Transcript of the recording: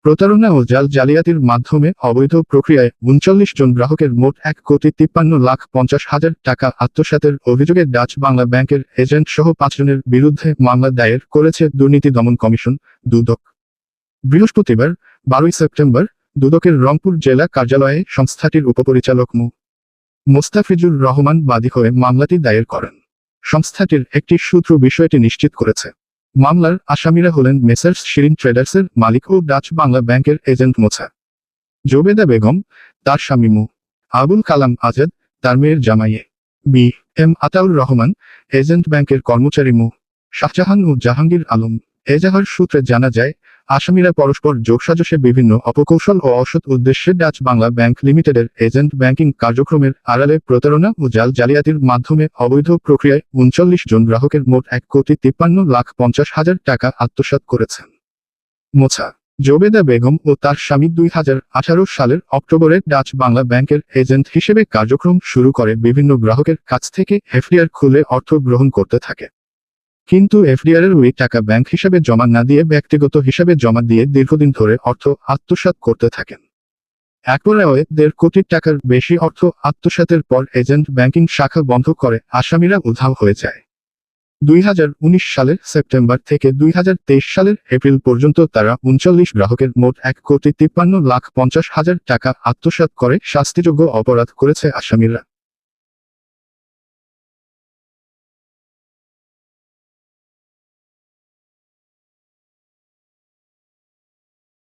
প্রতারণা ও জালিয়াতির মাধ্যমে অবৈধ প্রক্রিয়ায় ৩৯ জন গ্রাহকের মোট ১,৫৩,৫০,০০০ টাকা আত্মসাতের অভিযোগে ডাচ বাংলা ব্যাংকের এজেন্ট সহ ৫ জনের বিরুদ্ধে মামলা দায়ের করেছে দুর্নীতি দমন কমিশন, দুদক। বৃহস্পতিবার ১২ সেপ্টেম্বর দুদকের রংপুর জেলা কার্যালয়ে সংস্থাটির উপপরিচালক মোস্তাফিজুর রহমান বাদী হয়ে মামলাটি দায়ের করেন। সংস্থাটির একটি সূত্র বিষয়টি নিশ্চিত করেছে। মামলার আসামিরা হলেন মেসার্স শিরিন ট্রেডার্সের মালিক ও ডাচ বাংলা ব্যাংকের এজেন্ট মোছা জোবেদা বেগম, তার স্বামী আবুল কালাম আজাদ, তার মেয়ের জামাইয়ে বি.এম. আতাউর রহমান, এজেন্ট ব্যাংকের কর্মচারী শাহজাহান ও জাহাঙ্গীর আলম। এজাহার সূত্রে জানা যায়, আসামিরা পরস্পর যোগসাজশে বিভিন্ন অপকৌশল ও অসৎ উদ্দেশ্যে ডাচ বাংলা ব্যাংক লিমিটেডের এজেন্ট ব্যাংকিং কার্যক্রমের আড়ালে প্রতারণা ও জালিয়াতির মাধ্যমে অবৈধ প্রক্রিয়ায় ৩৯ জন গ্রাহকের মোট ১,৫৩,৫০,০০০ টাকা আত্মসাৎ করেছেন। মোছা জোবেদা বেগম ও তার স্বামী ২০১৮ সালের অক্টোবরে ডাচ বাংলা ব্যাংকের এজেন্ট হিসেবে কার্যক্রম শুরু করে বিভিন্ন গ্রাহকের কাছ থেকে এফডিআর খুলে অর্থ গ্রহণ করতে থাকে। কিন্তু এফডিআরের ওই টাকা ব্যাংক হিসাবে জমা না দিয়ে ব্যক্তিগত হিসাবে জমা দিয়ে দীর্ঘদিন ধরে অর্থ আত্মসাৎ করতে থাকেন। একপর্যায়ে ১.৫ কোটি টাকার বেশি অর্থ আত্মসাতের পর এজেন্ট ব্যাংকিং শাখা বন্ধ করে আসামিরা উধাও হয়ে যায়। ২০১৯ সালের সেপ্টেম্বর থেকে ২০২৩ সালের এপ্রিল পর্যন্ত তারা ৩৯ গ্রাহকের মোট ১,৫৩,৫০,০০০ টাকা আত্মসাৎ করে শাস্তিযোগ্য অপরাধ করেছে আসামিরা।